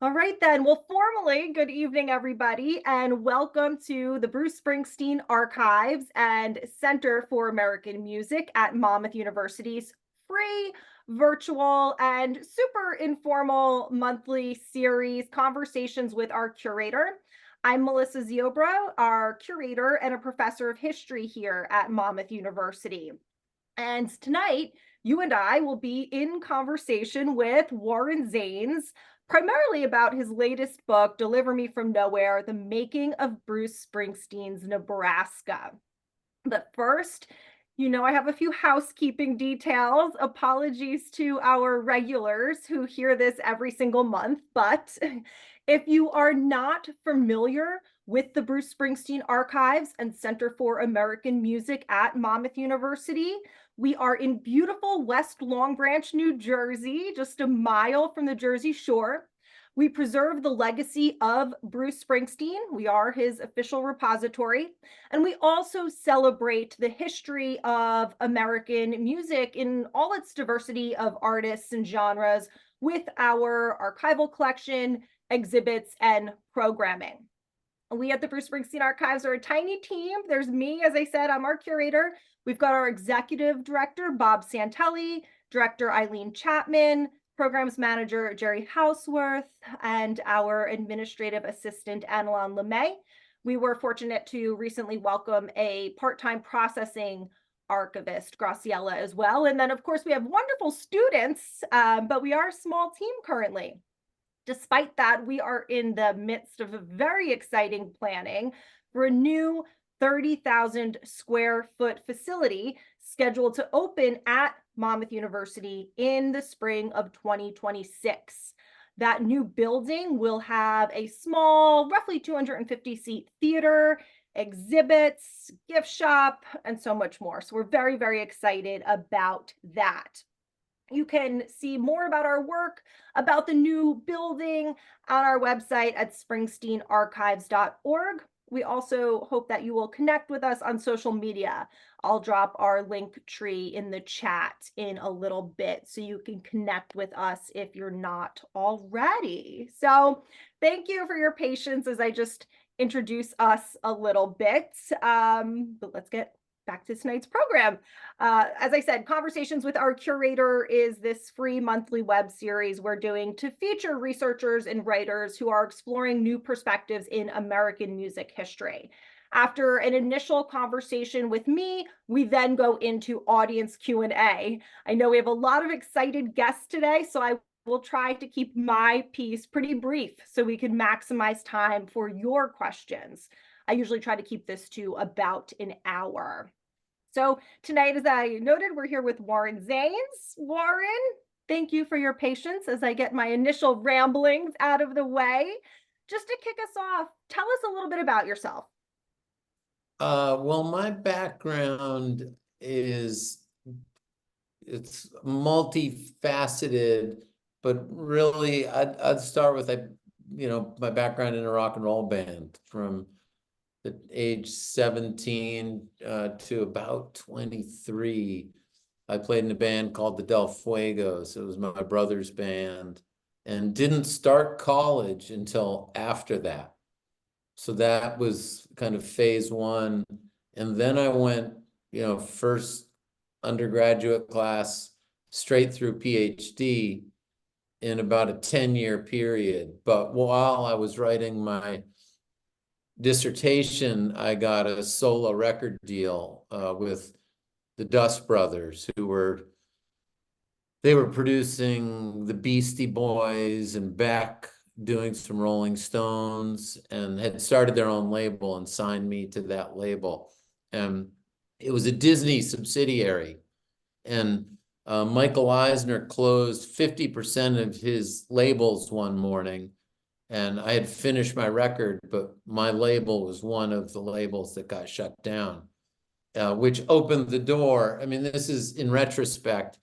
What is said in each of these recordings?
All right, then. Well, formally, good evening, everybody, and welcome to the Bruce Springsteen Archives and Center for American Music at Monmouth University's free, virtual, and super informal monthly series, Conversations with Our Curator. I'm Melissa Ziobro, our curator and a professor of history here at Monmouth University. And tonight, you and I will be in conversation with Warren Zanes, primarily about his latest book, Deliver Me from Nowhere, The Making of Bruce Springsteen's Nebraska. But first, I have a few housekeeping details. Apologies to our regulars who hear this every single month. But if you are not familiar with the Bruce Springsteen Archives and Center for American Music at Monmouth University, we are in beautiful West Long Branch, New Jersey, just a mile from the Jersey Shore. We preserve the legacy of Bruce Springsteen. We are his official repository. And we also celebrate the history of American music in all its diversity of artists and genres with our archival collection, exhibits, and programming. We at the Bruce Springsteen Archives are a tiny team. There's me, as I said, I'm our curator. We've got our executive director, Bob Santelli, director Eileen Chapman, programs manager Jerry Houseworth, and our administrative assistant Annalon LeMay. We were fortunate to recently welcome a part-time processing archivist, Graciela, as well. And then, of course, we have wonderful students, but we are a small team currently. Despite that, we are in the midst of a very exciting planning for a new 30,000 square foot facility scheduled to open at Monmouth University in the spring of 2026. That new building will have a small, roughly 250 seat theater, exhibits, gift shop, and so much more. So we're very, very excited about that. You can see more about our work, about the new building on our website at springsteenarchives.org. We also hope that you will connect with us on social media. I'll drop our link tree in the chat in a little bit so you can connect with us if you're not already. So thank you for your patience as I just introduce us a little bit. But let's get back to tonight's program. As I said, Conversations with Our Curator is this free monthly web series we're doing to feature researchers and writers who are exploring new perspectives in American music history. After an initial conversation with me, we then go into audience Q&A. I know we have a lot of excited guests today, so I will try to keep my piece pretty brief so we can maximize time for your questions. I usually try to keep this to about an hour. So tonight, as I noted, we're here with Warren Zanes. Warren, thank you for your patience as I get my initial ramblings out of the way. Just to kick us off, tell us a little bit about yourself. Well, my background it's multifaceted, but really I'd start with my background in a rock and roll band from the age 17 to about 23. I played in a band called the Del Fuegos. It was my brother's band, and didn't start college until after that. So that was kind of phase one. And then I went, first undergraduate class straight through PhD in about a 10-year period. But while I was writing my dissertation, I got a solo record deal with the Dust Brothers, who were producing the Beastie Boys and Beck, doing some Rolling Stones, and had started their own label and signed me to that label. And it was a Disney subsidiary. And Michael Eisner closed 50% of his labels one morning. And I had finished my record, but my label was one of the labels that got shut down, which opened the door. I mean, this is, in retrospect,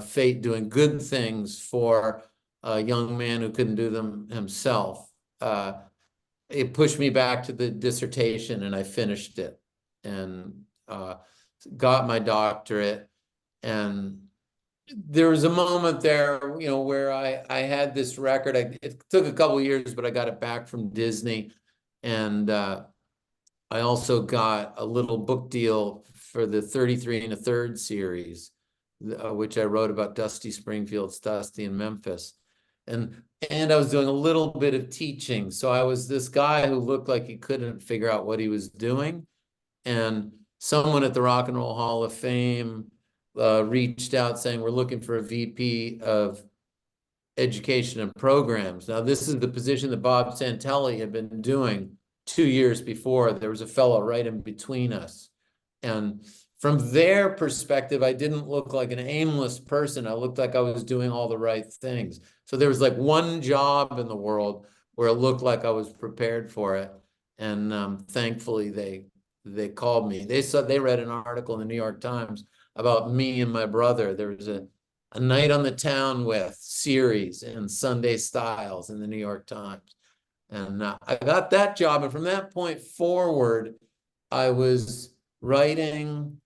fate doing good things for a young man who couldn't do them himself. It pushed me back to the dissertation, and I finished it and got my doctorate. And there was a moment there, you know, where I had this record. It took a couple of years, but I got it back from Disney. And I also got a little book deal for the 33 1/3 series, which I wrote about Dusty Springfield's Dusty in Memphis. And I was doing a little bit of teaching. So I was this guy who looked like he couldn't figure out what he was doing. And someone at the Rock and Roll Hall of Fame reached out saying, we're looking for a VP of education and programs. Now, this is the position that Bob Santelli had been doing 2 years before. There was a fellow right in between us. And from their perspective, I didn't look like an aimless person. I looked like I was doing all the right things. So there was like one job in the world where it looked like I was prepared for it. And thankfully, they called me. They read an article in the New York Times about me and my brother. There was a Night on the Town with series and Sunday Styles in the New York Times. And I got that job. And from that point forward, I was writing,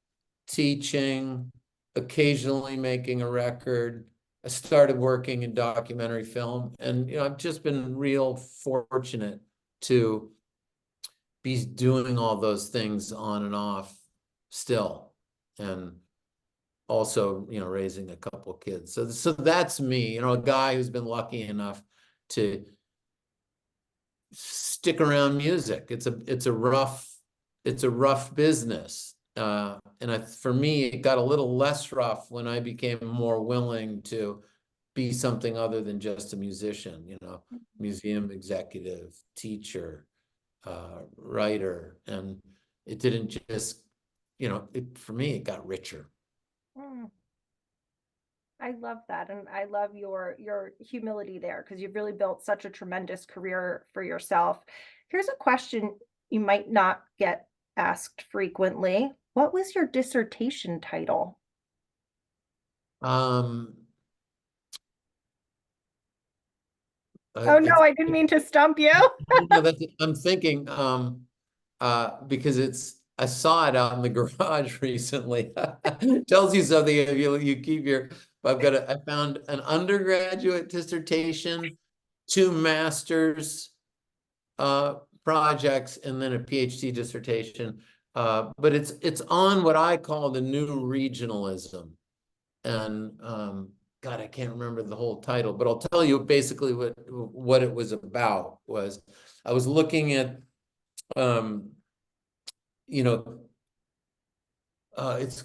teaching, occasionally making a record. I started working in documentary film. And, you know, I've just been real fortunate to be doing all those things on and off still. And also, you know, raising a couple of kids. So that's me, you know, a guy who's been lucky enough to stick around music. It's a rough business. For me, it got a little less rough when I became more willing to be something other than just a musician, you know, museum executive, teacher, writer. And it didn't just, you know, for me, it got richer. I love that. And I love your humility there, because you've really built such a tremendous career for yourself. Here's a question you might not get asked frequently. What was your dissertation title? Um, Oh no, I didn't mean to stump you. I'm thinking, because I saw it out in the garage recently. Tells you something if you keep your, I found an undergraduate dissertation, 2 master's projects, and then a PhD dissertation. But it's on what I call the new regionalism. And God, I can't remember the whole title, but I'll tell you basically what it was about. Was I was looking at, you know, it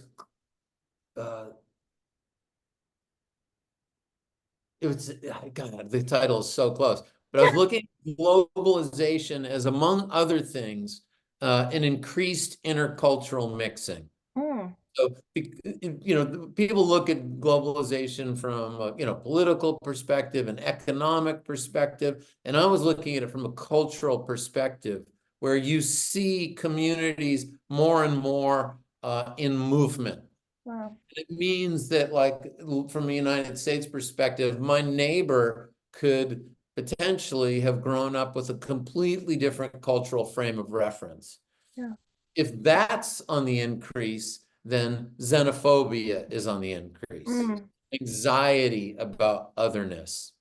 was, God, the title is so close, but I was looking at globalization as, among other things, an increased intercultural mixing. So, you know, people look at globalization from a, you know, political perspective and economic perspective, and I was looking at it from a cultural perspective, where you see communities more and more in movement. Wow. It means that, like, from a United States perspective, my neighbor could potentially have grown up with a completely different cultural frame of reference. Yeah. If that's on the increase, then xenophobia is on the increase. Anxiety about otherness.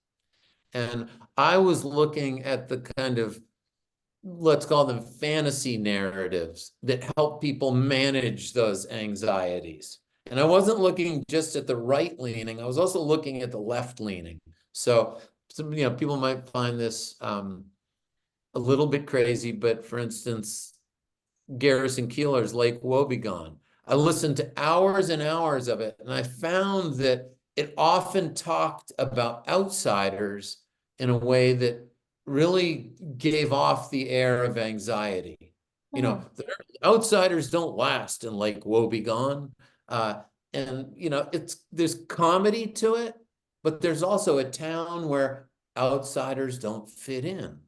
And I was looking at the kind of, let's call them fantasy narratives that help people manage those anxieties. And I wasn't looking just at the right leaning, I was also looking at the left leaning. So, you know, people might find this a little bit crazy, but for instance, Garrison Keillor's Lake Wobegon. I listened to hours and hours of it, and I found that it often talked about outsiders in a way that really gave off the air of anxiety. You know, outsiders don't last in Lake Wobegon. And, you know, there's comedy to it, but there's also a town where outsiders don't fit in.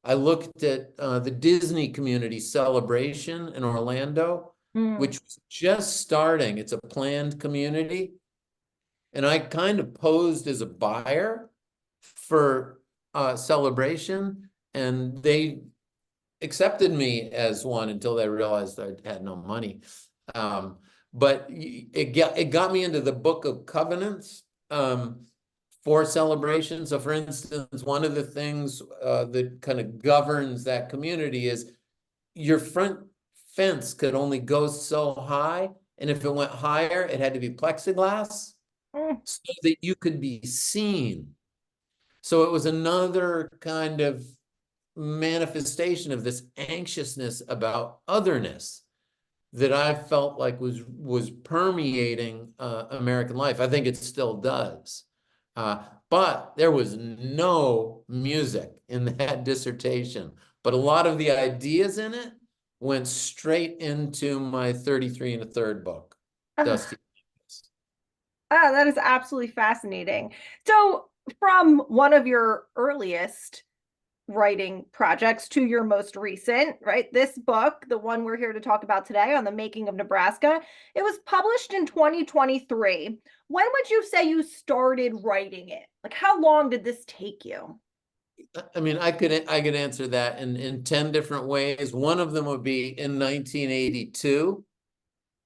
I looked at the Disney Community Celebration in Orlando, which was just starting. It's a planned community. And I kind of posed as a buyer for Celebration, and they accepted me as one until they realized I had no money. but it got me into the Book of Covenants for celebration. So, for instance, one of the things that kind of governs that community is your front fence could only go so high, and if it went higher, it had to be plexiglass so that you could be seen. So it was another kind of manifestation of this anxiousness about otherness that I felt like was permeating American life. I think it still does. But there was no music in that dissertation. But a lot of the ideas in it went straight into my 33 and a third book, Dusty. That is absolutely fascinating. So, from one of your earliest writing projects to your most recent, right? This book, the one we're here to talk about today on the making of Nebraska, it was published in 2023. When would you say you started writing it? Like, how long did this take you? I mean, I could answer that in 10 different ways. One of them would be in 1982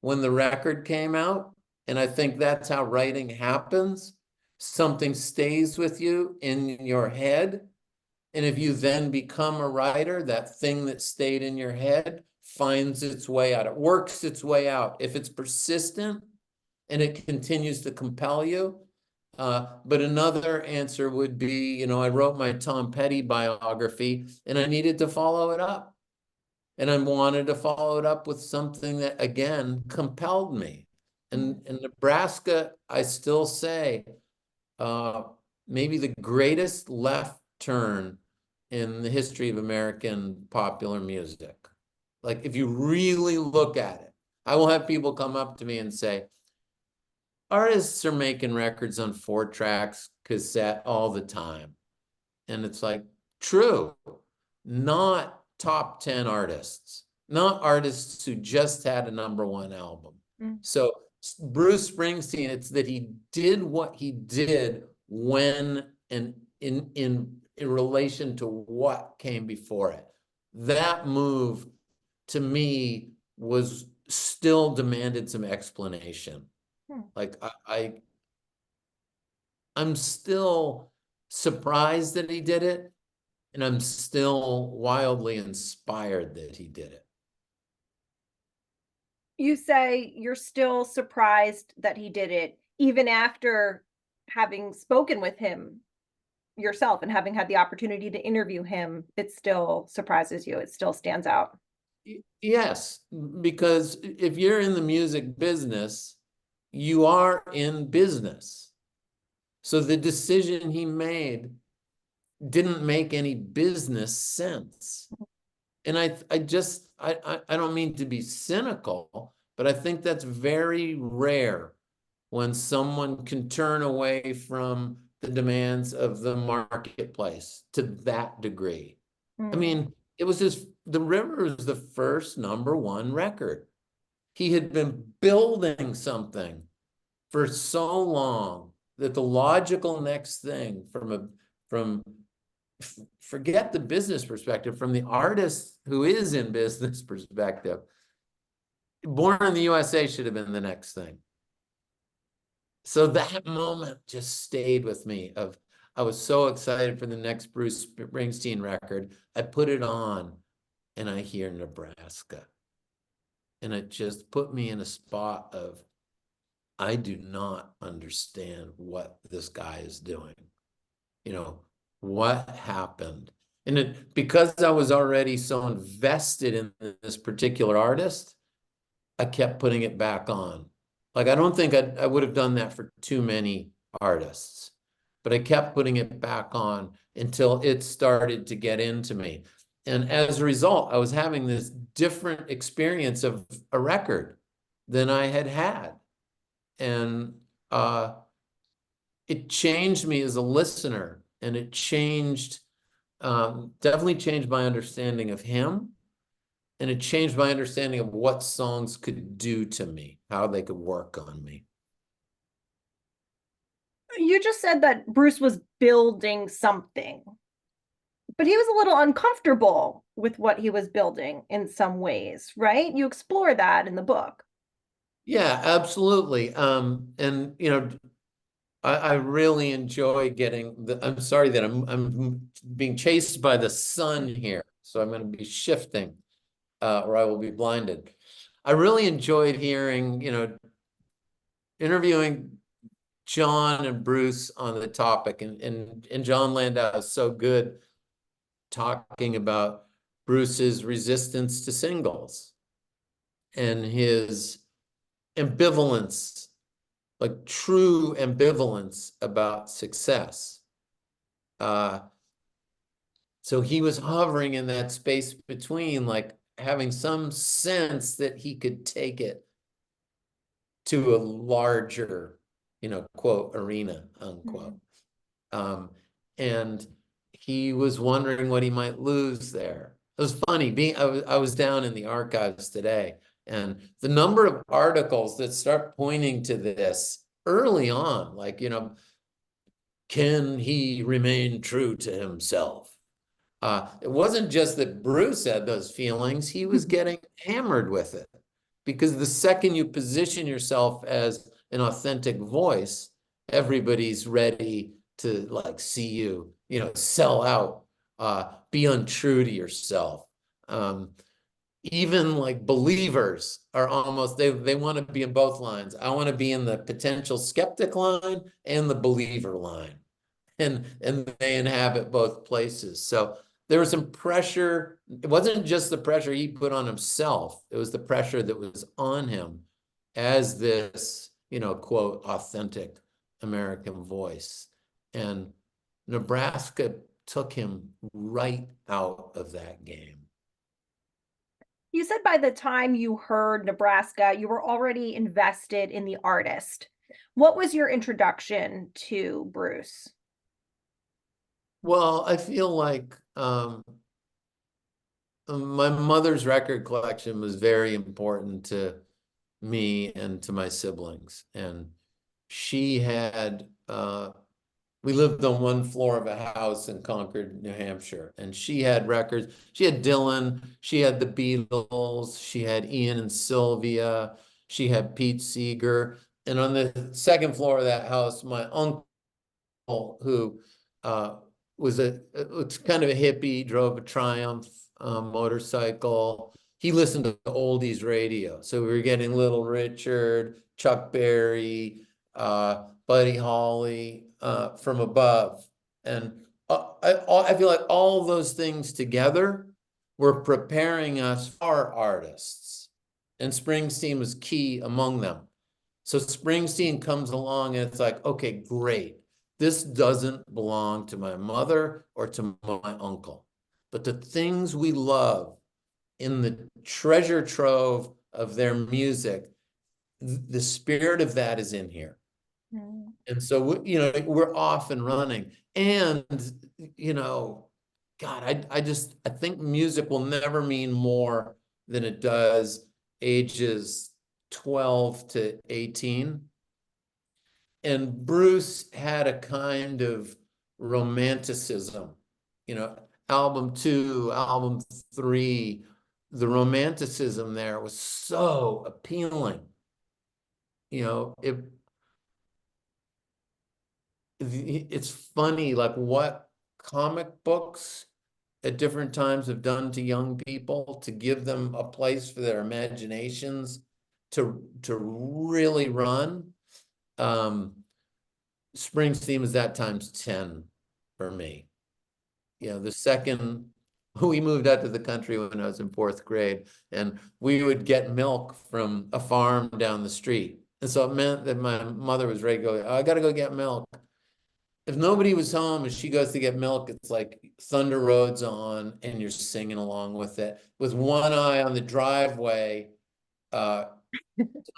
when the record came out. And I think that's how writing happens. Something stays with you in your head. And if you then become a writer, that thing that stayed in your head finds its way out. It works its way out. If it's persistent and it continues to compel you. But another answer would be, I wrote my Tom Petty biography and I needed to follow it up. And I wanted to follow it up with something that, again, compelled me. And in Nebraska, I still say, maybe the greatest left turn in the history of American popular music. Like, if you really look at it, I will have people come up to me and say, artists are making records on 4-tracks, cassette all the time. And it's like, true, not top 10 artists, not artists who just had a #1 album. So Bruce Springsteen, it's that he did what he did when and in relation to what came before it. That move, to me, was still demanded some explanation. Like I'm still surprised that he did it, and I'm still wildly inspired that he did it. You say you're still surprised that he did it, even after having spoken with him yourself and having had the opportunity to interview him, it still surprises you. It still stands out. Yes, because if you're in the music business, you are in business. So the decision he made didn't make any business sense. And I don't mean to be cynical, but I think that's very rare when someone can turn away from the demands of the marketplace to that degree. I mean, it was The River was the first #1 record. He had been building something for so long that the logical next thing from forget the business perspective, from the artist who is in business perspective, Born in the USA should have been the next thing. So that moment just stayed with me. I was so excited for the next Bruce Springsteen record. I put it on and I hear Nebraska. And it just put me in a spot of, I do not understand what this guy is doing. What happened? And because I was already so invested in this particular artist, I kept putting it back on. Like, I don't think I would have done that for too many artists, but I kept putting it back on until it started to get into me. And as a result, I was having this different experience of a record than I had had. And it changed me as a listener, and it definitely changed my understanding of him. And it changed my understanding of what songs could do to me, how they could work on me. You just said that Bruce was building something, but he was a little uncomfortable with what he was building in some ways, right? You explore that in the book. Yeah, absolutely. And I really enjoy getting I'm sorry that I'm being chased by the sun here, so I'm going to be shifting, or I will be blinded. I really enjoyed hearing, interviewing John and Bruce on the topic, and John Landau is so good talking about Bruce's resistance to singles and his ambivalence, like true ambivalence about success. Uh, so he was hovering in that space between, like having some sense that he could take it to a larger, quote, arena, unquote. And he was wondering what he might lose there. It was funny I was down in the archives today, and the number of articles that start pointing to this early on, like, can he remain true to himself? It wasn't just that Bruce had those feelings, he was getting hammered with it. Because the second you position yourself as an authentic voice, everybody's ready to like see you, sell out, be untrue to yourself. Even like believers are almost, they want to be in both lines. I want to be in the potential skeptic line and the believer line. And they inhabit both places. So there was some pressure. It wasn't just the pressure he put on himself. It was the pressure that was on him as this, quote, authentic American voice. And Nebraska took him right out of that game. You said by the time you heard Nebraska, you were already invested in the artist. What was your introduction to Bruce? Well, I feel like my mother's record collection was very important to me and to my siblings. And she had, we lived on one floor of a house in Concord, New Hampshire, and she had records. She had Dylan, she had the Beatles, she had Ian and Sylvia, she had Pete Seeger. And on the second floor of that house, my uncle, who was kind of a hippie, drove a Triumph motorcycle. He listened to oldies radio. So we were getting Little Richard, Chuck Berry, Buddy Holly from above. And I feel like all those things together were preparing us for artists. And Springsteen was key among them. So Springsteen comes along and it's like, okay, great. This doesn't belong to my mother or to my uncle. But the things we love in the treasure trove of their music, the spirit of that is in here. Mm. And so, we're off and running. And, God, I think music will never mean more than it does ages 12 to 18. And Bruce had a kind of romanticism, album 2, album 3, the romanticism there was so appealing. It's funny, like what comic books at different times have done to young people to give them a place for their imaginations to really run. Springsteen was that times 10 for me. The second we moved out to the country when I was in 4th grade, and we would get milk from a farm down the street. And so it meant that my mother was ready to go, oh, I got to go get milk. If nobody was home and she goes to get milk, it's like Thunder Road's on and you're singing along with it with one eye on the driveway to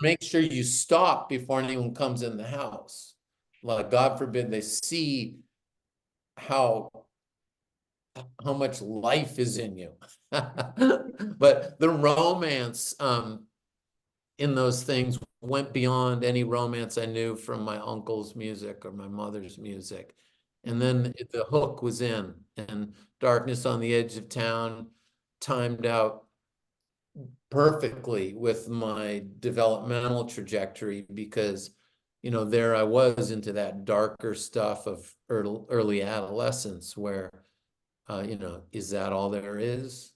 make sure you stop before anyone comes in the house. Like, God forbid they see how much life is in you. But the romance in those things went beyond any romance I knew from my uncle's music or my mother's music. And then the hook was in, and Darkness on the Edge of Town timed out perfectly with my developmental trajectory because, there I was into that darker stuff of early adolescence where, is that all there is?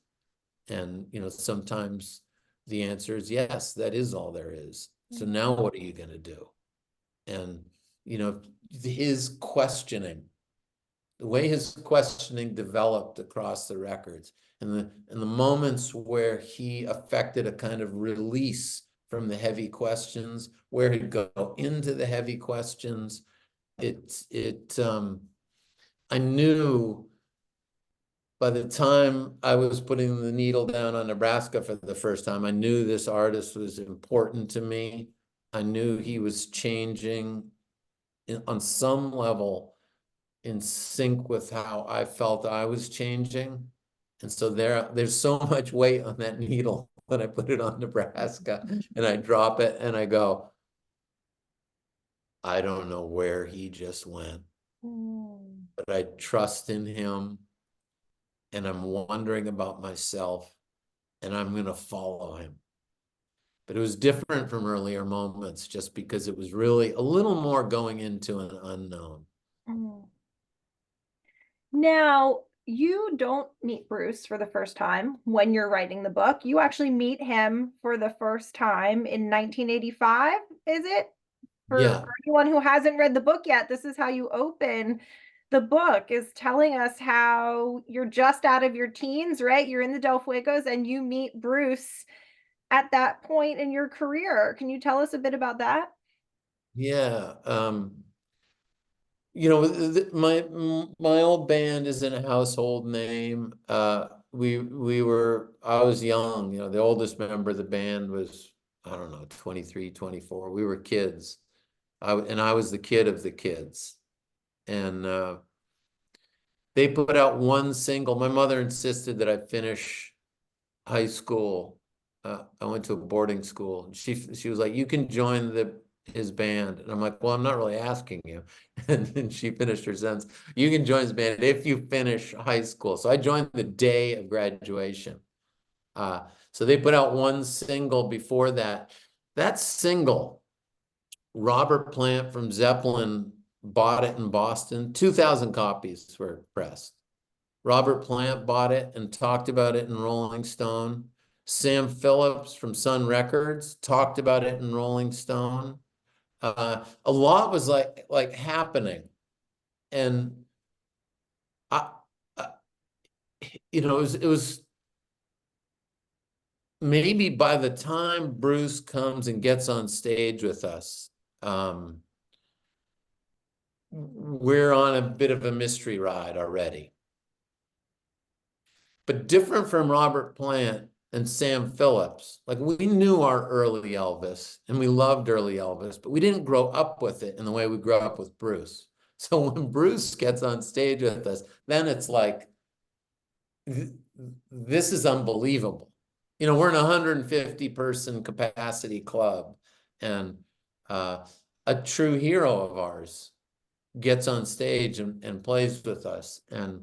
And, sometimes the answer is yes, that is all there is. So now what are you going to do? And, you know, his questioning, the way his questioning developed across the records and the moments where he affected a kind of release from the heavy questions, where he'd go into the heavy questions, I knew by the time I was putting the needle down on Nebraska for the first time, I knew this artist was important to me. I knew he was changing on some level in sync with how I felt I was changing. And so there's so much weight on that needle when I put it on Nebraska and I drop it and I go, I don't know where he just went, but I trust in him and I'm wondering about myself and I'm going to follow him. But it was different from earlier moments just because it was really a little more going into an unknown. Now, you don't meet Bruce for the first time when you're writing the book. You actually meet him for the first time in 1985, is it? For anyone who hasn't read the book yet, this is how you open the book, is telling us how you're just out of your teens, right? You're in the Del Fuegos and you meet Bruce at that point in your career. Can you tell us a bit about that? Yeah. My old band isn't a household name. I was young, the oldest member of the band was, I don't know, 23, 24. We were kids. I was the kid of the kids. And they put out one single. My mother insisted that I finish high school. I went to a boarding school. She was like, you can join his band. And I'm like, well, I'm not really asking you. And then she finished her sentence. You can join his band if you finish high school. So I joined the day of graduation. So they put out one single before that. That single, Robert Plant from Zeppelin bought it in Boston. 2,000 copies were pressed. Robert Plant bought it and talked about it in Rolling Stone. Sam Phillips from Sun Records talked about it in Rolling Stone. A lot was like happening, and I, it was maybe by the time Bruce comes and gets on stage with us, we're on a bit of a mystery ride already. But different from Robert Plant and Sam Phillips, like we knew our early Elvis and we loved early Elvis, but we didn't grow up with it in the way we grew up with Bruce. So when Bruce gets on stage with us, then it's like, this is unbelievable. We're in a 150 person capacity club, and a true hero of ours gets on stage and plays with us. And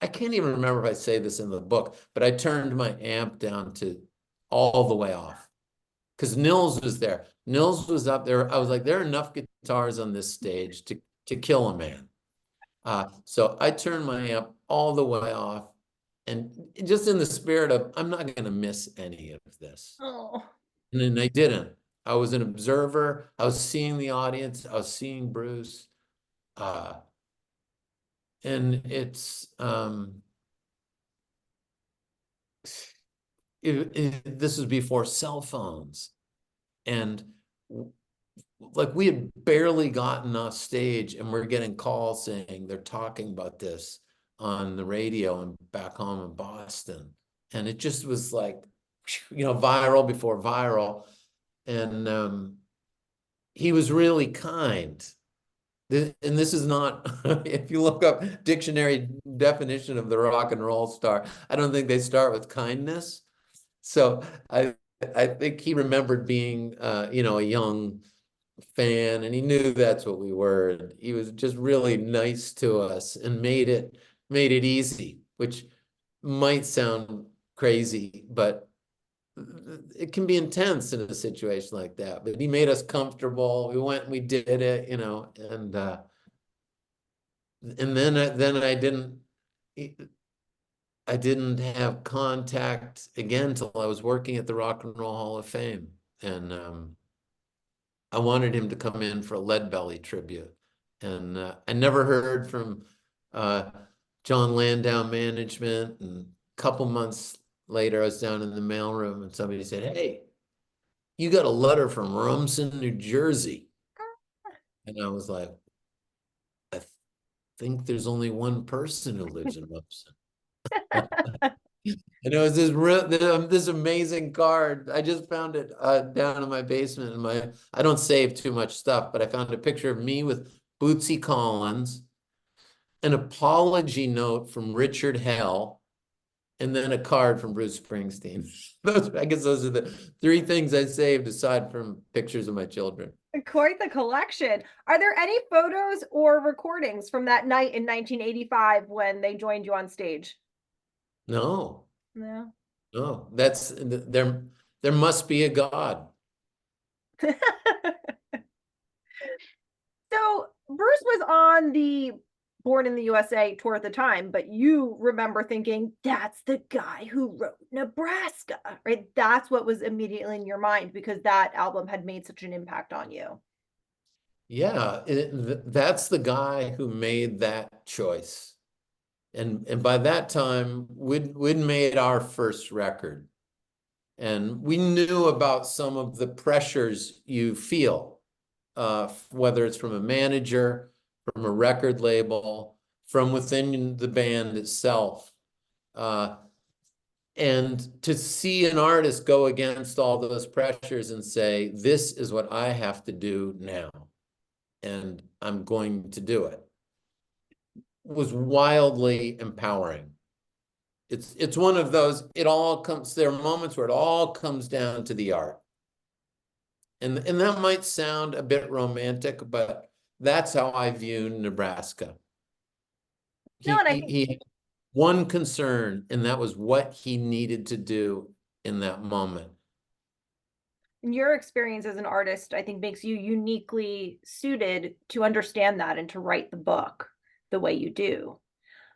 I can't even remember if I say this in the book, but I turned my amp down to all the way off because Nils was there. Nils was up there. I was like, there are enough guitars on this stage to kill a man. So I turned my amp all the way off, and just in the spirit of, I'm not going to miss any of this. Oh. And then I didn't. I was an observer. I was seeing the audience. I was seeing Bruce. And it's this was before cell phones, and like we had barely gotten off stage and we're getting calls saying they're talking about this on the radio and back home in Boston, and it just was like, viral before viral. And he was really kind. And this is not, if you look up dictionary definition of the rock and roll star, I don't think they start with kindness. So I think he remembered being, a young fan, and he knew that's what we were. He was just really nice to us and made it easy, which might sound crazy, but it can be intense in a situation like that, but he made us comfortable. We went and we did it, and then I didn't have contact again till I was working at the Rock and Roll Hall of Fame. And I wanted him to come in for a Lead Belly tribute. And I never heard from John Landau management. And a couple months later, I was down in the mailroom and somebody said, "Hey, you got a letter from Rumson, New Jersey." And I was like, "I think there's only one person who lives in Rumson." And it was this amazing card. I just found it down in my basement. I don't save too much stuff, but I found a picture of me with Bootsy Collins, an apology note from Richard Hell, and then a card from Bruce Springsteen. I guess those are the three things I saved aside from pictures of my children. Quite the collection. Are there any photos or recordings from that night in 1985 when they joined you on stage? No, No. no, there must be a God. So Bruce was on the Born in the USA tour at the time, but you remember thinking, that's the guy who wrote Nebraska, right? That's what was immediately in your mind because that album had made such an impact on you. Yeah, that's the guy who made that choice. And by that time, we'd made our first record. And we knew about some of the pressures you feel, whether it's from a manager, from a record label, from within the band itself. And to see an artist go against all those pressures and say, this is what I have to do now, and I'm going to do it, was wildly empowering. It's one of those, there are moments where it all comes down to the art. And that might sound a bit romantic, but that's how I view Nebraska. No, and I think He had one concern, and that was what he needed to do in that moment. your experience as an artist, I think, makes you uniquely suited to understand that and to write the book the way you do.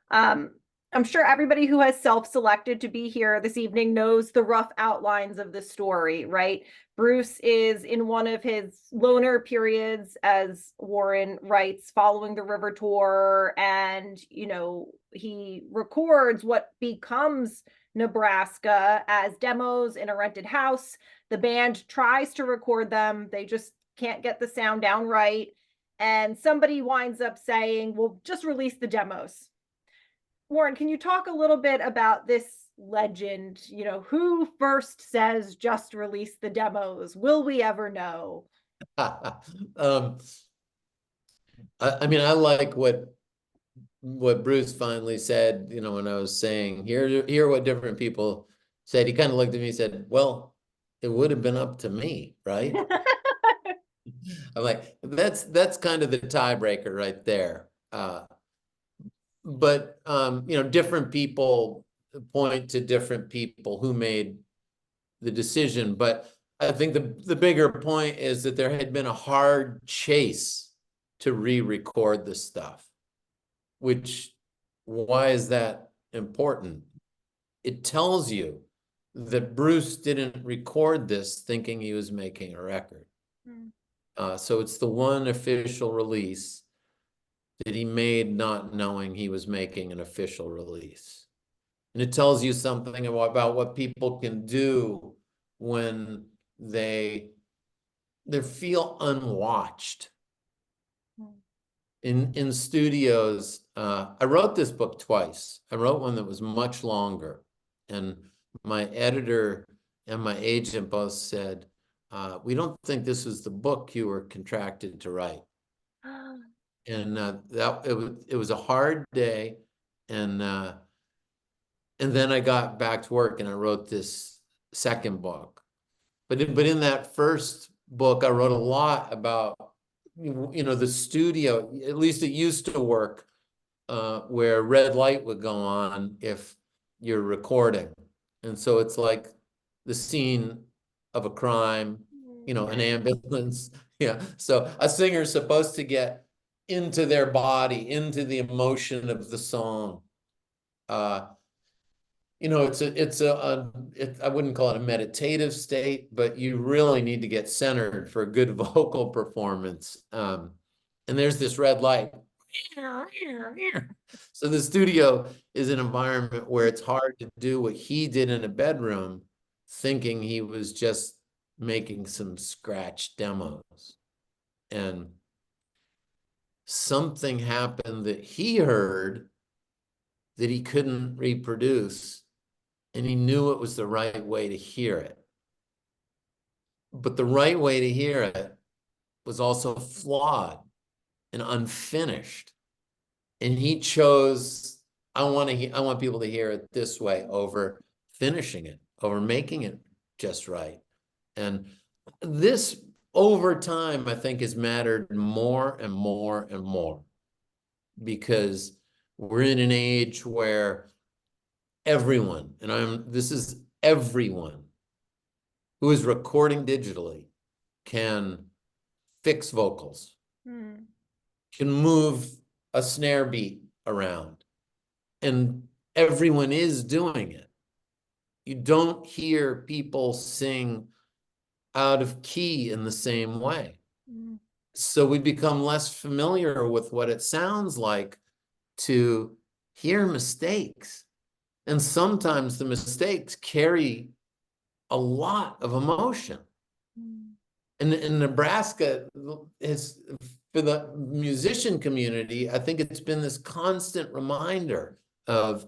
Um, I'm sure everybody who has self-selected to be here this evening knows the rough outlines of the story, right? Bruce is in one of his loner periods, as Warren writes, following the river tour, and he records what becomes Nebraska as demos in a rented house. The band tries to record them, they just can't get the sound down right, and somebody winds up saying, "Well, just release the demos." Warren, can you talk a little bit about this legend? Who first says just release the demos? Will we ever know? I mean, I like what Bruce finally said, when I was saying, hear what different people said. He kind of looked at me and said, "Well, it would have been up to me, right?" I'm like, that's kind of the tiebreaker right there. But different people point to different people who made the decision. But I think the bigger point is that there had been a hard chase to re-record the stuff. Which, why is that important? It tells you that Bruce didn't record this thinking he was making a record. So it's the one official release that he made not knowing he was making an official release. And it tells you something about what people can do when they feel unwatched. In studios, I wrote this book twice. I wrote one that was much longer, and my editor and my agent both said, "We don't think this is the book you were contracted to write." And it was a hard day, and then I got back to work and I wrote this second book. But in that first book, I wrote a lot about the studio. At least it used to work where red light would go on if you're recording, and so it's like the scene of a crime, you know, an ambulance. Yeah. So a singer's supposed to get into their body, into the emotion of the song. You know, I wouldn't call it a meditative state, but you really need to get centered for a good vocal performance. And there's this red light. So the studio is an environment where it's hard to do what he did in a bedroom, thinking he was just making some scratch demos. And something happened that he heard that he couldn't reproduce, and he knew it was the right way to hear it. But the right way to hear it was also flawed and unfinished. And he chose, I want people to hear it this way over finishing it, over making it just right. And this over time, I think, has mattered more and more and more, because we're in an age where everyone, and this is everyone who is recording digitally, can fix vocals, can move a snare beat around, and everyone is doing it. You don't hear people sing out of key in the same way. So we become less familiar with what it sounds like to hear mistakes. And sometimes the mistakes carry a lot of emotion. And in Nebraska, for the musician community, I think it's been this constant reminder of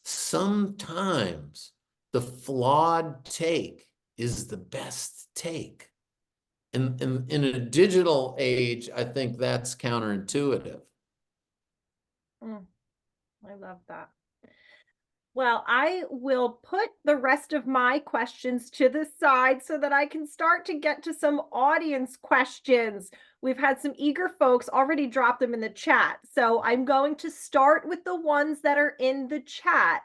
sometimes the flawed take is the best take. And in a digital age, I think that's counterintuitive. I love that. Well, I will put the rest of my questions to the side so that I can start to get to some audience questions. We've had some eager folks already drop them in the chat. So I'm going to start with the ones that are in the chat.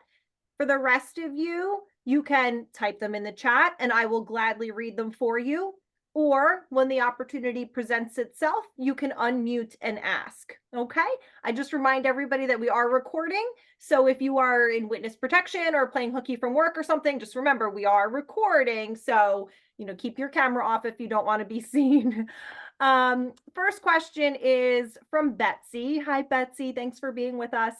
For the rest of you, you can type them in the chat and I will gladly read them for you. Or when the opportunity presents itself, you can unmute and ask. Okay. I just remind everybody that we are recording. So if you are in witness protection or playing hooky from work or something, just remember we are recording. So, you know, keep your camera off if you don't want to be seen. First question is from Betsy. Hi, Betsy. Thanks for being with us.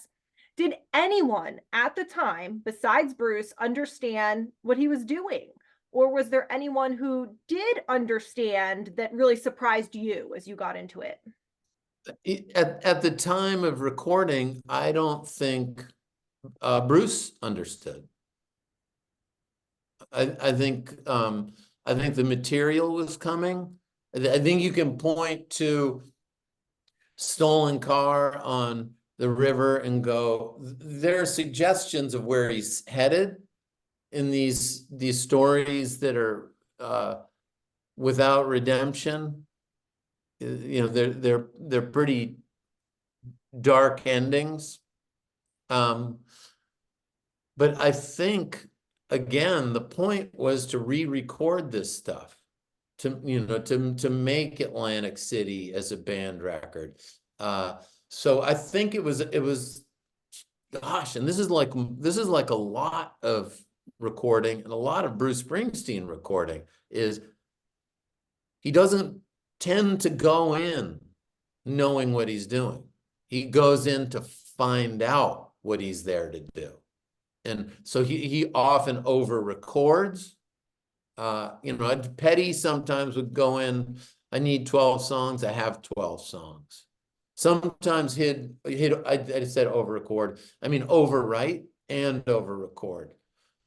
Did anyone at the time besides Bruce understand what he was doing? Or was there anyone who did understand that really surprised you as you got into it? At the time of recording, I don't think Bruce understood. I think the material was coming. I think you can point to Stolen Car on the river and go, there are suggestions of where he's headed in these stories that are without redemption. You know, they're pretty dark endings. But I think, again, the point was to re-record this stuff, to make Atlantic City as a band record. So I think it was gosh, and this is like a lot of recording and a lot of Bruce Springsteen recording is he doesn't tend to go in knowing what he's doing. He goes in to find out what he's there to do. And so he often over records. You know, Petty sometimes would go in, I need 12 songs, I have 12 songs. Sometimes I said over record, I mean overwrite and over record.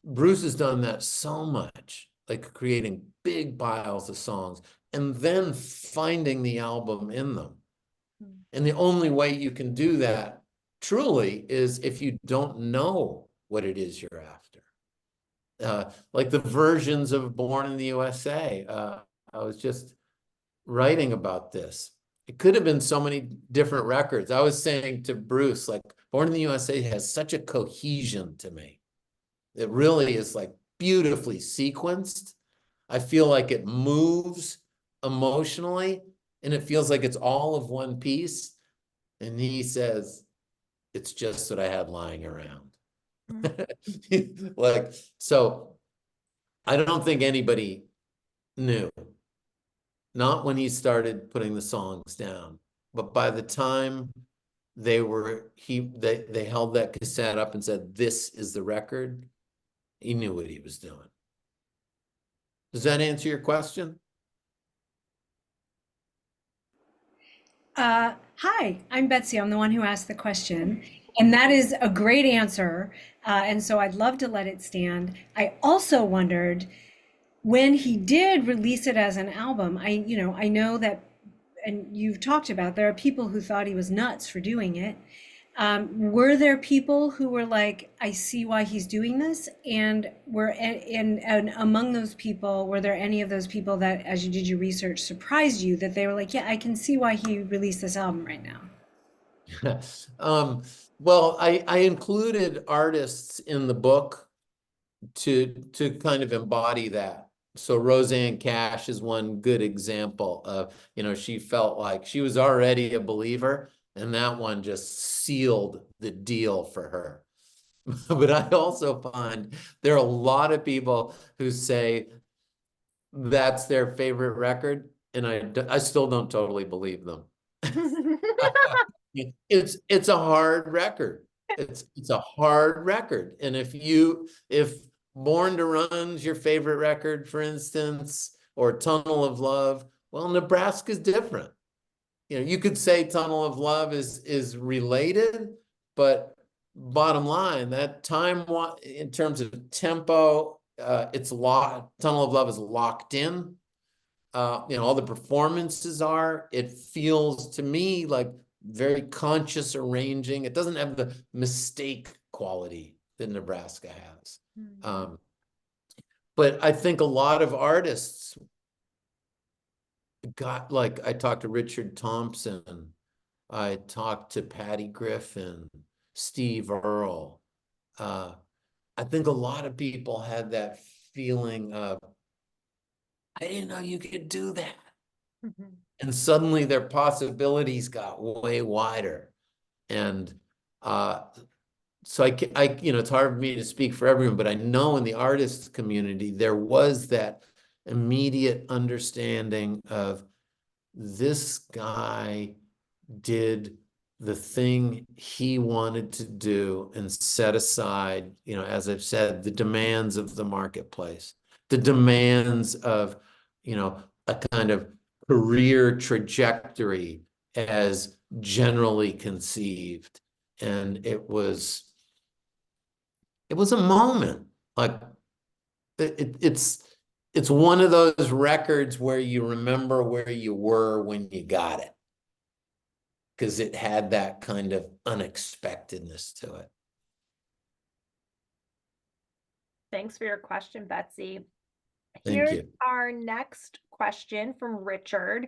Bruce has done that so much, like creating big piles of songs and then finding the album in them. And the only way you can do that truly is if you don't know what it is you're after. Like the versions of Born in the USA. I was just writing about this. It could have been so many different records. I was saying to Bruce, like, Born in the USA has such a cohesion to me. It really is like beautifully sequenced. I feel like it moves emotionally, and it feels like it's all of one piece. And he says, it's just what I had lying around. Like, so I don't think anybody knew, not when he started putting the songs down, but by the time they held that cassette up and said, this is the record, he knew what he was doing. Does that answer your question? Hi, I'm Betsy. I'm the one who asked the question. And that is a great answer. And so I'd love to let it stand. I also wondered when he did release it as an album, I know that, and you've talked about, there are people who thought he was nuts for doing it. Were there people who were like, I see why he's doing this? And among those people, were there any of those people that, as you did your research, surprised you that they were like, yeah, I can see why he released this album right now? Well, I included artists in the book to kind of embody that. So Roseanne Cash is one good example of, she felt like she was already a believer, and that one just sealed the deal for her. But I also find there are a lot of people who say that's their favorite record, and I still don't totally believe them. It's a hard record. It's a hard record. And if Born to Run's your favorite record, for instance, or Tunnel of Love, well, Nebraska's different. You could say Tunnel of Love is related, but bottom line, that time in terms of tempo, it's locked. Tunnel of Love is locked in. All the performances are. It feels to me like very conscious arranging. It doesn't have the mistake quality that Nebraska has. But I think a lot of artists I talked to Richard Thompson, I talked to Patty Griffin, Steve Earle. I think a lot of people had that feeling of, I didn't know you could do that. And suddenly their possibilities got way wider. And so it's hard for me to speak for everyone, but I know in the artist community, there was that immediate understanding of this guy did the thing he wanted to do and set aside, as I've said, the demands of the marketplace, the demands of, a kind of career trajectory as generally conceived. And it was a moment. Like it's one of those records where you remember where you were when you got it, because it had that kind of unexpectedness to it. Thanks for your question, Betsy. Thank Here's you. our next question from Richard.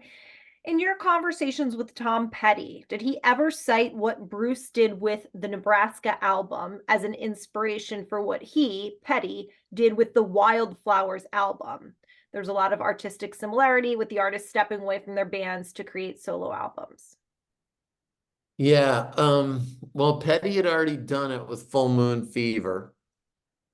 In your conversations with Tom Petty, did he ever cite what Bruce did with the Nebraska album as an inspiration for what he, Petty, did with the Wildflowers album? There's a lot of artistic similarity with the artists stepping away from their bands to create solo albums. Yeah, well, Petty had already done it with Full Moon Fever.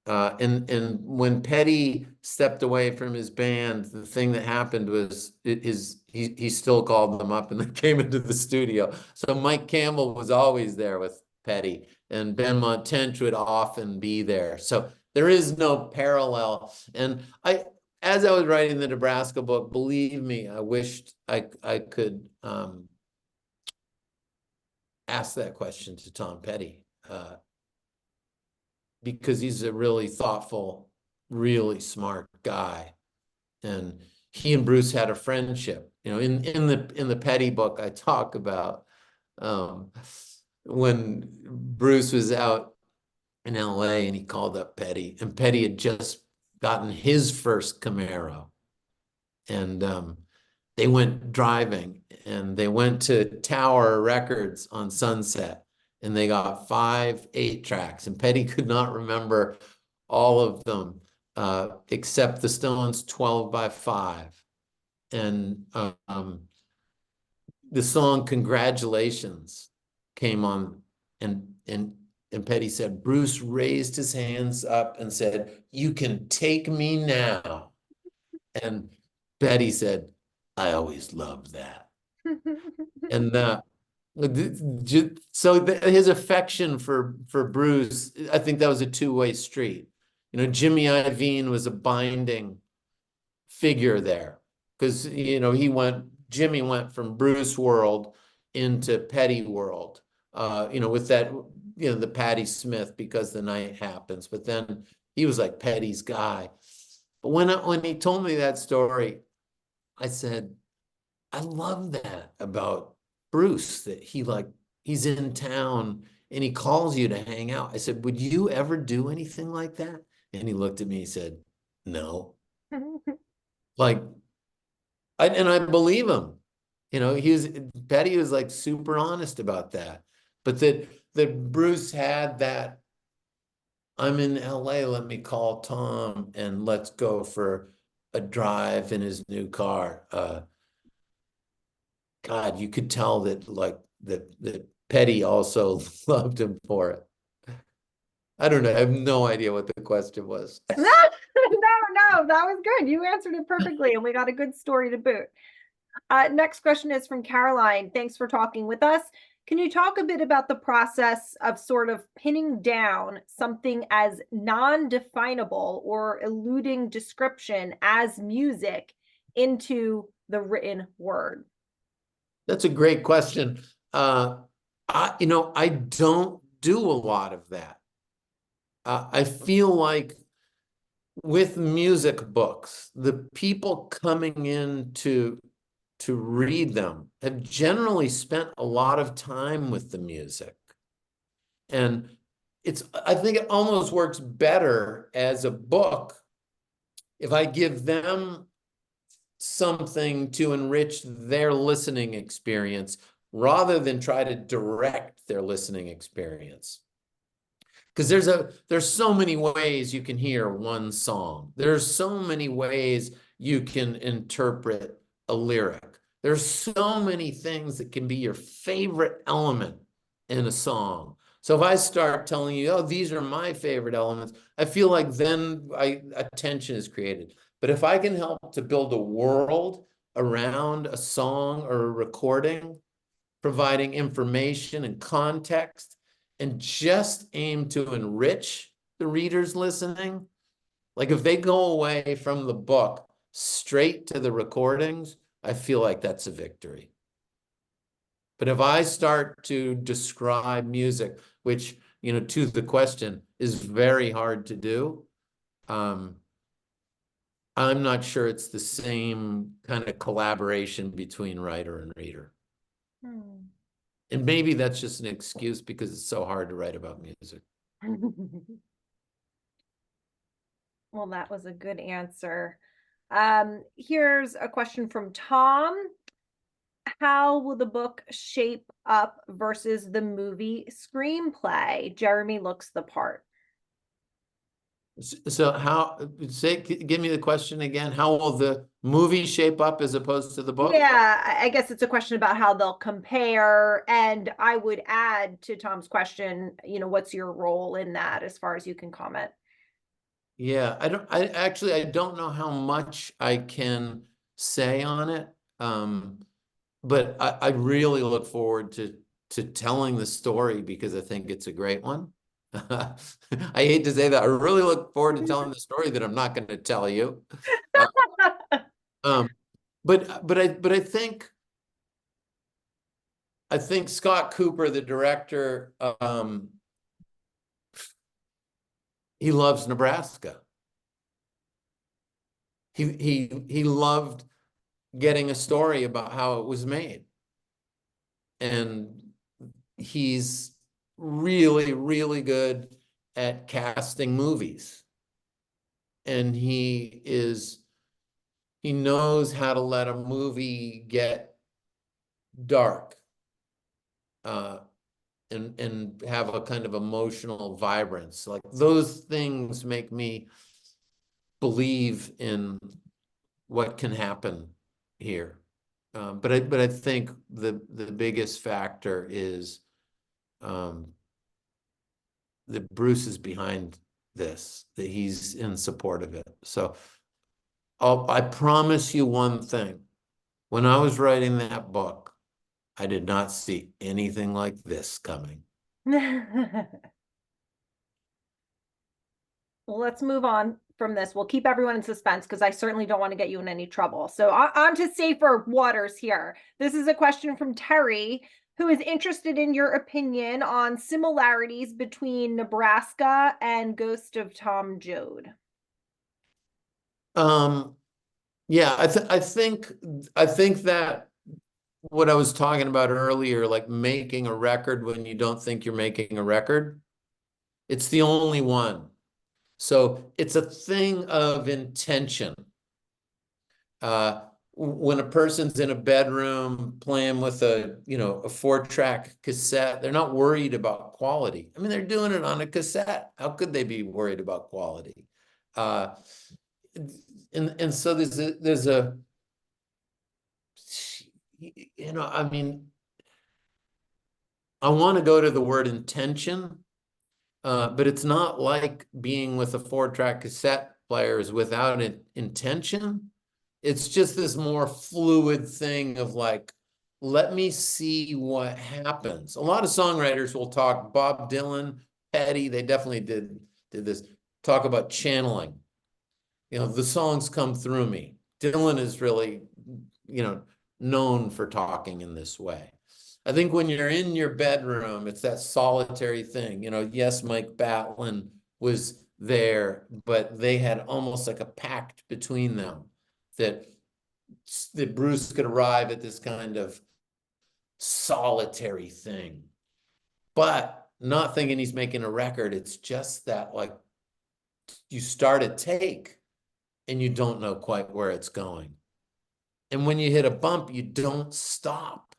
And when Petty stepped away from his band, the thing that happened was he still called them up and they came into the studio. So Mike Campbell was always there with Petty, and Ben Montench would often be there. So there is no parallel. And as I was writing the Nebraska book, believe me, I wished I could ask that question to Tom Petty. Because he's a really thoughtful, really smart guy. And he and Bruce had a friendship. In the Petty book, I talk about when Bruce was out in LA and he called up Petty, and Petty had just gotten his first Camaro. And they went driving, and they went to Tower Records on Sunset. And they got 5 8-tracks, and Petty could not remember all of them. except the Stones 12 by 5. And the song Congratulations came on, and Petty said, Bruce raised his hands up and said, you can take me now. And Petty said, I always loved that. And so his affection for Bruce, I think that was a two-way street. You know, Jimmy Iovine was a binding figure there, because Jimmy went from Bruce world into Petty world, with that, the Patti Smith Because the Night Happens, but then he was like Petty's guy. But when he told me that story, I said, I love that about Bruce, that he's in town and he calls you to hang out. I said, would you ever do anything like that? And he looked at me and said, no. And I believe him. Petty was like super honest about that. But that Bruce had that, I'm in LA, let me call Tom and let's go for a drive in his new car. God, you could tell that that Petty also loved him for it. I don't know. I have no idea what the question was. No, that was good. You answered it perfectly, and we got a good story to boot. Next question is from Caroline. Thanks for talking with us. Can you talk a bit about the process of sort of pinning down something as non-definable or eluding description as music into the written word? That's a great question. I don't do a lot of that. I feel like with music books, the people coming in to read them have generally spent a lot of time with the music. And I think it almost works better as a book if I give them something to enrich their listening experience rather than try to direct their listening experience. Because there's so many ways you can hear one song. There's so many ways you can interpret a lyric. There's so many things that can be your favorite element in a song. So if I start telling you, oh, these are my favorite elements, I feel like then attention is created. But if I can help to build a world around a song or a recording, providing information and context, and just aim to enrich the readers listening, like if they go away from the book straight to the recordings, I feel like that's a victory. But if I start to describe music, which, to the question, is very hard to do, I'm not sure it's the same kind of collaboration between writer and reader. And maybe that's just an excuse because it's so hard to write about music. Well, that was a good answer. Here's a question from Tom. How will the book shape up versus the movie screenplay? Jeremy looks the part. So give me the question again. How will the movie shape up as opposed to the book? Yeah, I guess it's a question about how they'll compare. And I would add to Tom's question, what's your role in that as far as you can comment? Yeah, I don't know how much I can say on it. But I really look forward to telling the story because I think it's a great one. I hate to say that. I really look forward to telling the story that I'm not going to tell you. But I think Scott Cooper, the director, he loves Nebraska. He loved getting a story about how it was made. And he's really, really good at casting movies. And he knows how to let a movie get dark and have a kind of emotional vibrance. Like those things make me believe in what can happen here. But I think the biggest factor is that Bruce is behind this, that he's in support of it. So I promise you one thing. When I was writing that book, I did not see anything like this coming. Well, let's move on from this. We'll keep everyone in suspense because I certainly don't want to get you in any trouble. So on to safer waters here. This is a question from Terry, who is interested in your opinion on similarities between Nebraska and Ghost of Tom Joad. Yeah, I think that what I was talking about earlier, like making a record when you don't think you're making a record, it's the only one. So it's a thing of intention. When a person's in a bedroom playing with a 4-track cassette, they're not worried about quality. I mean, they're doing it on a cassette. How could they be worried about quality? And so there's a I mean, I want to go to the word intention, but it's not like being with a 4-track cassette player is without an intention. It's just this more fluid thing of like, let me see what happens. A lot of songwriters will talk, Bob Dylan, Petty, they definitely did this, talk about channeling. The songs come through me. Dylan is really, known for talking in this way. I think when you're in your bedroom, it's that solitary thing. Yes, Mike Batlin was there, but they had almost like a pact between them that Bruce could arrive at this kind of solitary thing, but not thinking he's making a record. It's just that, like, you start a take and you don't know quite where it's going. And when you hit a bump, you don't stop.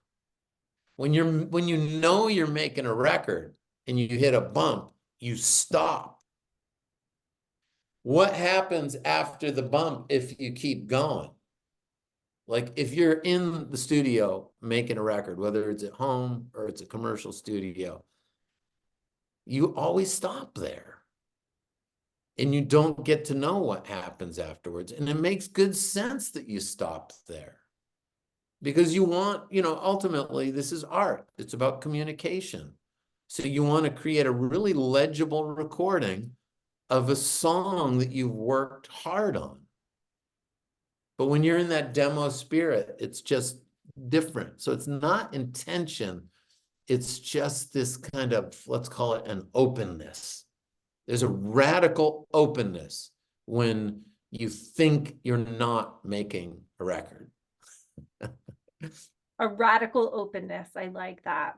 When you know you're making a record and you hit a bump, you stop. What happens after the bump if you keep going? Like if you're in the studio making a record, whether it's at home or it's a commercial studio, you always stop there. And you don't get to know what happens afterwards. And it makes good sense that you stop there. Because you want, ultimately, this is art. It's about communication. So you want to create a really legible recording of a song that you've worked hard on. But when you're in that demo spirit, it's just different. So it's not intention. It's just this kind of, let's call it an openness. There's a radical openness when you think you're not making a record. A radical openness. I like that.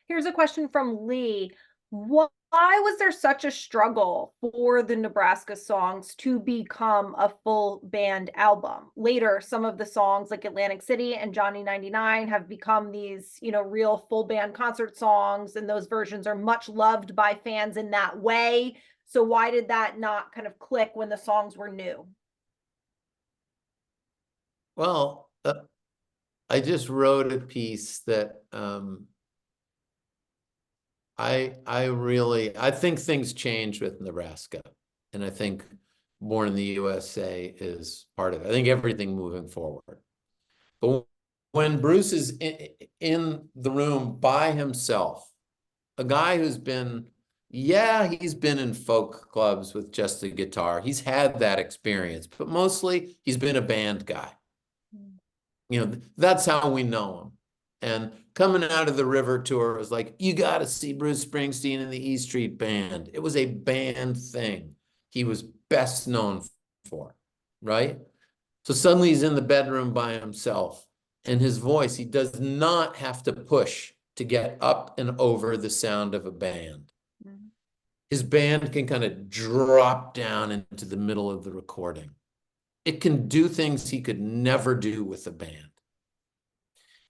Here's a question from Lee. Why was there such a struggle for the Nebraska songs to become a full band album? Later, some of the songs like Atlantic City and Johnny 99 have become these, real full band concert songs, and those versions are much loved by fans in that way. So why did that not kind of click when the songs were new? Well, I just wrote a piece that I think things change with Nebraska, and I think Born in the USA is part of it. I think everything moving forward. But when Bruce is in the room by himself, a guy who's been, he's been in folk clubs with just a guitar. He's had that experience, but mostly he's been a band guy. That's how we know him. And coming out of the River Tour, it was like, you got to see Bruce Springsteen and the E Street Band. It was a band thing he was best known for, right? So suddenly he's in the bedroom by himself, and his voice, he does not have to push to get up and over the sound of a band. Mm-hmm. His band can kind of drop down into the middle of the recording. It can do things he could never do with a band.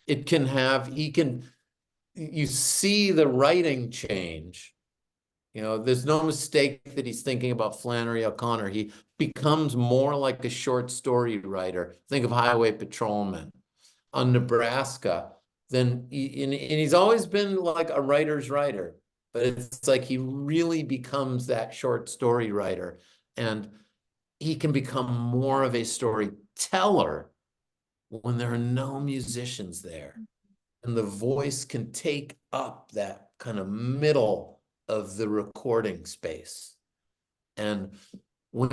It can have, you see the writing change. There's no mistake that he's thinking about Flannery O'Connor. He becomes more like a short story writer. Think of Highway Patrolman on Nebraska. And he's always been like a writer's writer, but it's like he really becomes that short story writer, and he can become more of a storyteller when there are no musicians there, and the voice can take up that kind of middle of the recording space. And when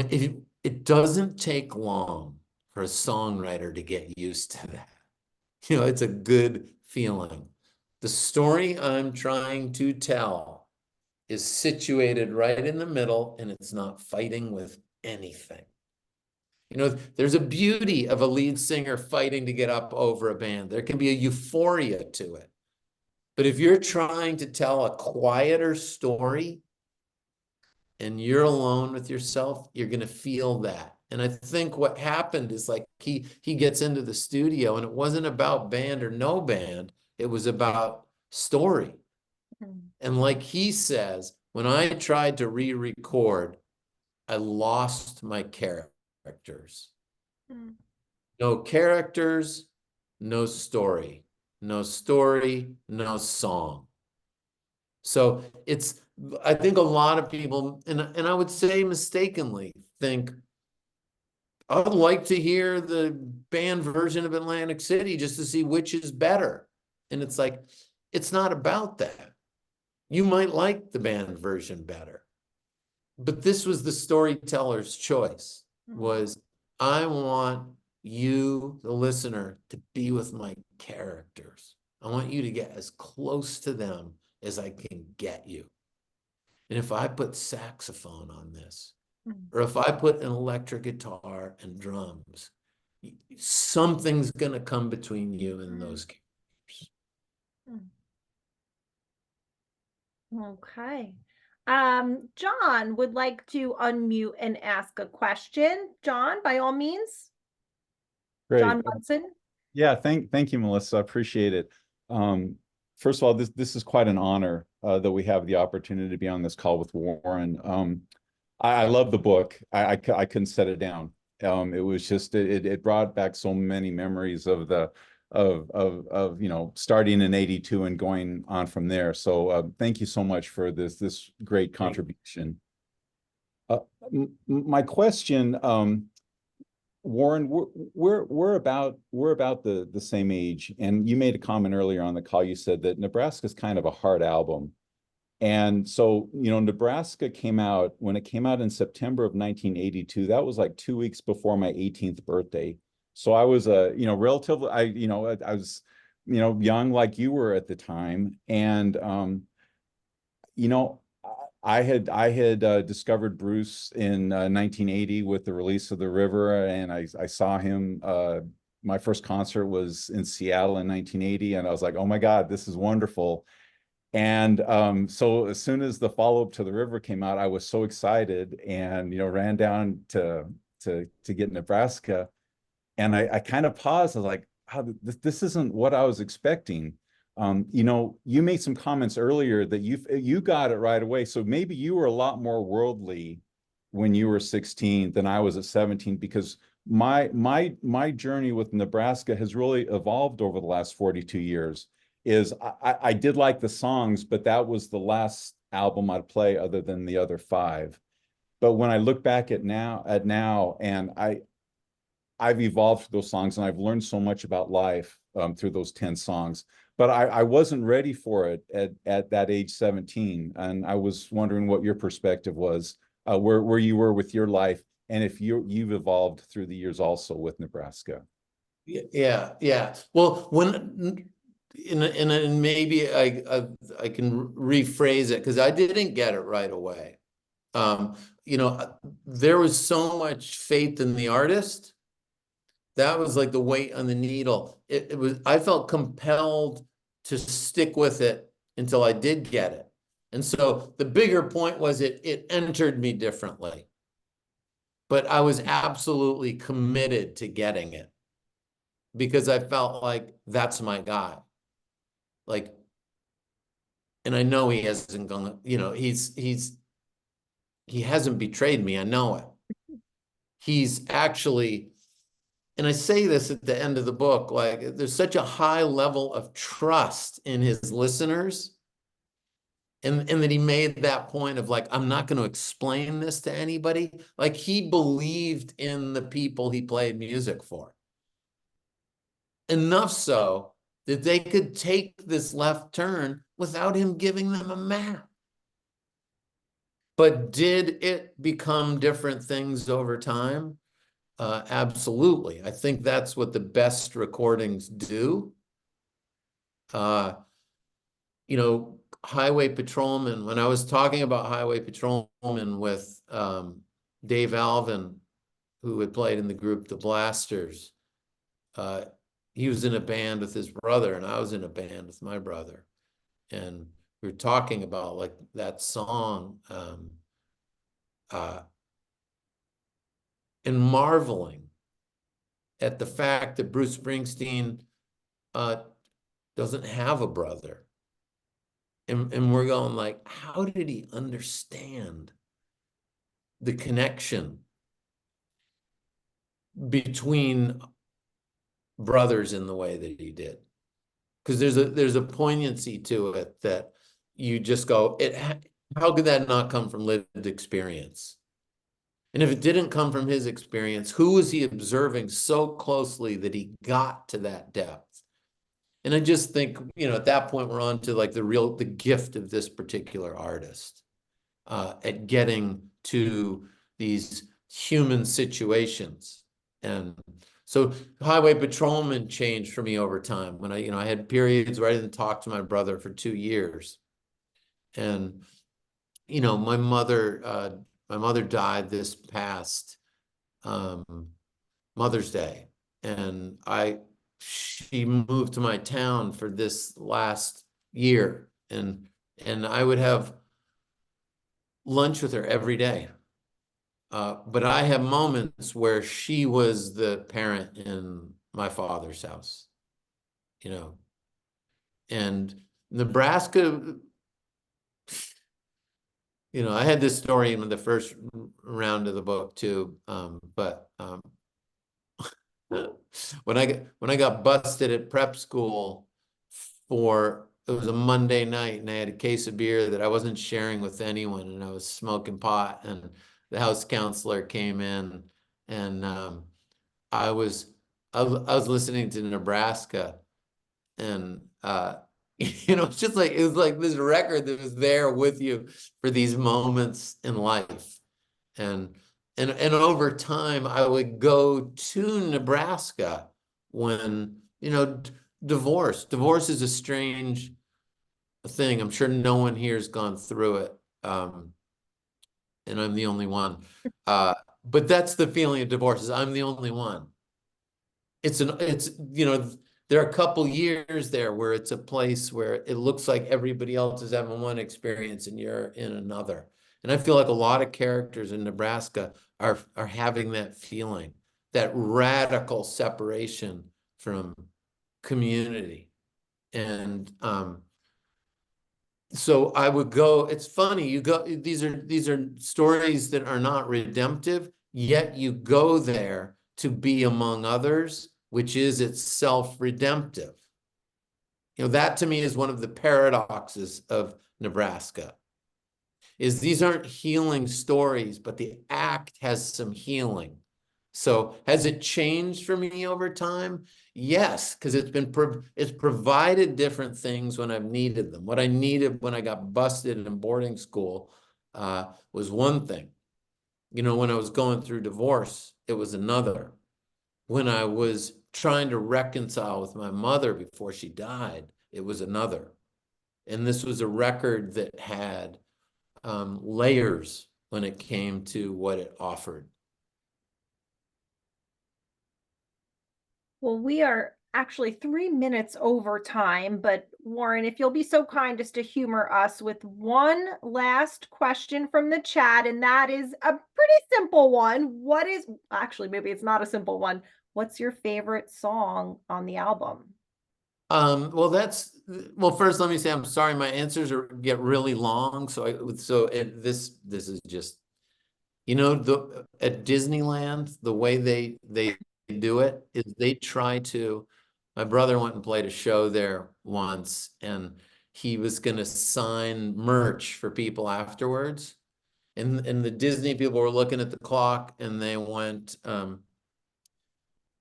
it doesn't take long for a songwriter to get used to that. You know, it's a good feeling. The story I'm trying to tell is situated right in the middle, and it's not fighting with anything. You know, there's a beauty of a lead singer fighting to get up over a band. There can be a euphoria to it. But if you're trying to tell a quieter story and you're alone with yourself, you're going to feel that. And I think what happened is like he gets into the studio, and it wasn't about band or no band. It was about story. And like he says, when I tried to re-record, I lost my characters. No characters, no story. No story, no song. So it's, I think a lot of people, and I would say mistakenly, think, I'd like to hear the band version of Atlantic City just to see which is better. And it's like, it's not about that. You might like the band version better. But this was the storyteller's choice, was I want you, the listener, to be with my characters. I want you to get as close to them as I can get you. And if I put saxophone on this, or if I put an electric guitar and drums, something's going to come between you and those characters. Okay. John would like to unmute and ask a question. John, by all means. Great. John Munson. Yeah, thank you, Melissa. I appreciate it. First of all, this is quite an honor that we have the opportunity to be on this call with Warren. I love the book. I couldn't set it down. It was just it brought back so many memories of the you know, starting in '82 and going on from there. So thank you so much for this great contribution. My question, Warren, we're about the same age, and you made a comment earlier on the call. You said that Nebraska is kind of a hard album, and so, you know, Nebraska came out when it came out in September of 1982. That was like 2 weeks before my 18th birthday. So I was you know, relatively, I was, you know, young like you were at the time, and you know, I had discovered Bruce in 1980 with the release of The River, and I saw him. My first concert was in Seattle in 1980, and I was like, oh my God, this is wonderful. And so as soon as the follow-up to The River came out, I was so excited, and, you know, ran down to get Nebraska, and I kind of paused. I was like, oh, this isn't what I was expecting. You know, you made some comments earlier that you got it right away. So maybe you were a lot more worldly when you were 16 than I was at 17, because my journey with Nebraska has really evolved over the last 42 years. I did like the songs, but that was the last album I'd play other than the other 5. But when I look back at now, and I've evolved through those songs, and I've learned so much about life through those 10 songs. But I wasn't ready for it at that age 17. And I was wondering what your perspective was, where you were with your life, and if you've evolved through the years also with Nebraska. Yeah. Well, when and maybe I can rephrase it, because I didn't get it right away. You know, there was so much faith in the artist. That was like the weight on the needle. It was, I felt compelled to stick with it until I did get it. And so the bigger point was it entered me differently. But I was absolutely committed to getting it, because I felt like that's my guy. Like, and I know he hasn't gone, you know, he hasn't betrayed me. I know it. he's actually, and I say this at the end of the book, like there's such a high level of trust in his listeners. And that he made that point of like, I'm not going to explain this to anybody. Like he believed in the people he played music for. Enough so that they could take this left turn without him giving them a map. But did it become different things over time? Absolutely. I think that's what the best recordings do. You know, highway patrolman, when I was talking about highway patrolman with Dave Alvin, who had played in the group The Blasters, he was in a band with his brother, and I was in a band with my brother. And we were talking about like that song and marveling at the fact that Bruce Springsteen doesn't have a brother. And we're going like, how did he understand the connection between brothers in the way that he did? Because there's a poignancy to it that you just go, how could that not come from lived experience? And if it didn't come from his experience, who was he observing so closely that he got to that depth? And I just think, you know, at that point, we're on to like the gift of this particular artist at getting to these human situations. And so highway patrolman changed for me over time when I had periods where I didn't talk to my brother for 2 years. And, you know, my mother died this past Mother's Day. And she moved to my town for this last year, and I would have lunch with her every day. But I have moments where she was the parent in my father's house, you know. And Nebraska, you know, I had this story in the first round of the book too, but when I got busted at prep school it was a Monday night, and I had a case of beer that I wasn't sharing with anyone, and I was smoking pot, and the house counselor came in, and I was listening to Nebraska, and you know, it's just like, it was like this record that was there with you for these moments in life. And over time, I would go to Nebraska when, you know, divorce is a strange thing. I'm sure no one here has gone through it. And I'm the only one. But that's the feeling of divorce, is I'm the only one. It's, you know, there are a couple years there where it's a place where it looks like everybody else is having one experience and you're in another. And I feel like a lot of characters in Nebraska are having that feeling, that radical separation from community. And so I would go, it's funny, these are stories that are not redemptive, yet you go there to be among others, which is itself redemptive. You know, that to me is one of the paradoxes of Nebraska, is these aren't healing stories, but the act has some healing. So has it changed for me over time? Yes, because it's provided different things when I've needed them. What I needed when I got busted in boarding school was one thing. You know, when I was going through divorce, it was another. When I was trying to reconcile with my mother before she died, it was another. And this was a record that had layers when it came to what it offered. Well, we are actually 3 minutes over time, but Warren, if you'll be so kind as to humor us with one last question from the chat, and that is a pretty simple one. Actually, maybe it's not a simple one. What's your favorite song on the album? Well, first let me say, I'm sorry, my answers get really long. This is just, You know, at Disneyland, the way they do it is they try to. My brother went and played a show there once, and he was going to sign merch for people afterwards. And the Disney people were looking at the clock, and they went, "Oh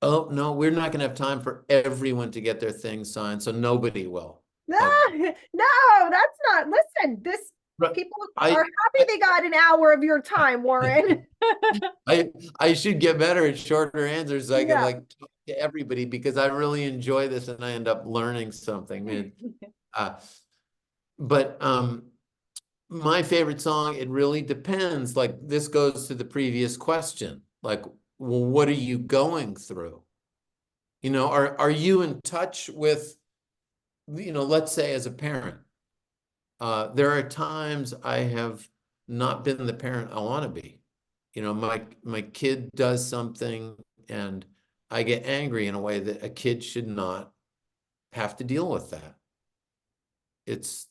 no, we're not going to have time for everyone to get their things signed, so nobody will." No, that's not. Listen, this people are I happy they got an hour of your time, Warren. I should get better at shorter answers so I can Yeah. like talk to everybody, because I really enjoy this and I end up learning something. But my favorite song, it really depends. Like, this goes to the previous question. Like, well, what are you going through? You know, are you in touch with, you know, let's say as a parent, there are times I have not been the parent I want to be. You know, my kid does something and I get angry in a way that a kid should not have to deal with that. It's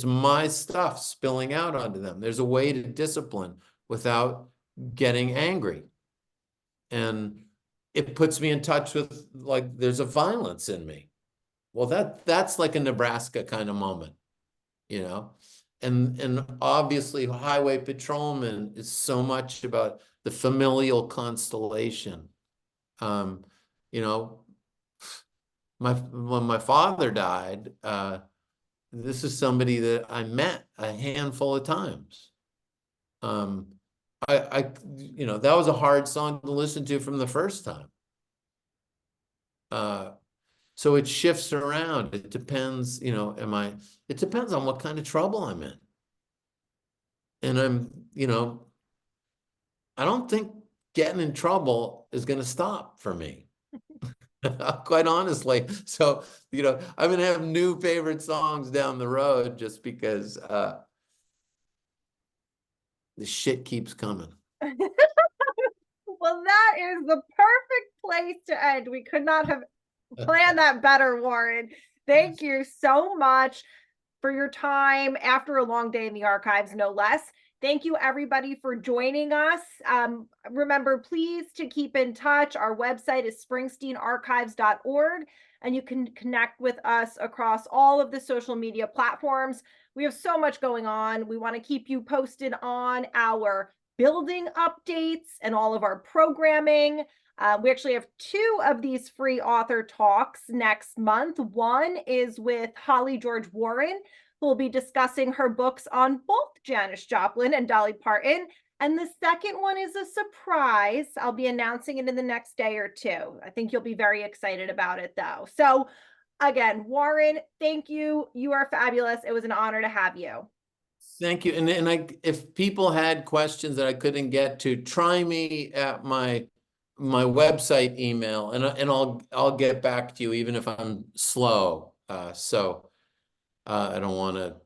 my stuff spilling out onto them. There's a way to discipline without getting angry. And it puts me in touch with, like, there's a violence in me. Well, that's like a Nebraska kind of moment, you know? And obviously highway patrolman is so much about the familial constellation. You know, when my father died, this is somebody that I met a handful of times. You know, that was a hard song to listen to from the first time. So it shifts around. It depends, you know, it depends on what kind of trouble I'm in. And you know, I don't think getting in trouble is going to stop for me. Quite honestly. So, you know, I'm going to have new favorite songs down the road just because the shit keeps coming. Well, that is the perfect place to end. We could not have planned that better, Warren. Thank you so much for your time after a long day in the archives, no less. Thank you, everybody, for joining us. Remember, please, to keep in touch. Our website is springsteenarchives.org, and you can connect with us across all of the social media platforms. We have so much going on. We want to keep you posted on our building updates and all of our programming. We actually have 2 of these free author talks next month. One is with Holly George Warren, who will be discussing her books on both Janis Joplin and Dolly Parton. And the second one is a surprise. I'll be announcing it in the next day or 2. I think you'll be very excited about it, though. So again, Warren, thank you. You are fabulous. It was an honor to have you. Thank you. And if people had questions that I couldn't get to, try me at my website email, and I'll get back to you even if I'm slow. I don't want to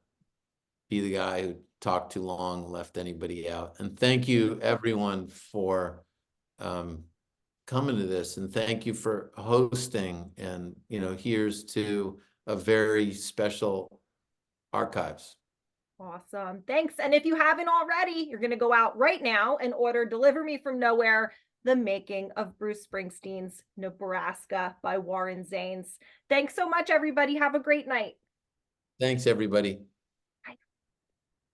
be the guy who talked too long, left anybody out. And thank you everyone for coming to this, and thank you for hosting. And you know, here's to a very special archives. Awesome. Thanks. And if you haven't already, you're going to go out right now and order Deliver Me From Nowhere, The Making of Bruce Springsteen's Nebraska by Warren Zanes. Thanks so much, everybody. Have a great night. Thanks, everybody.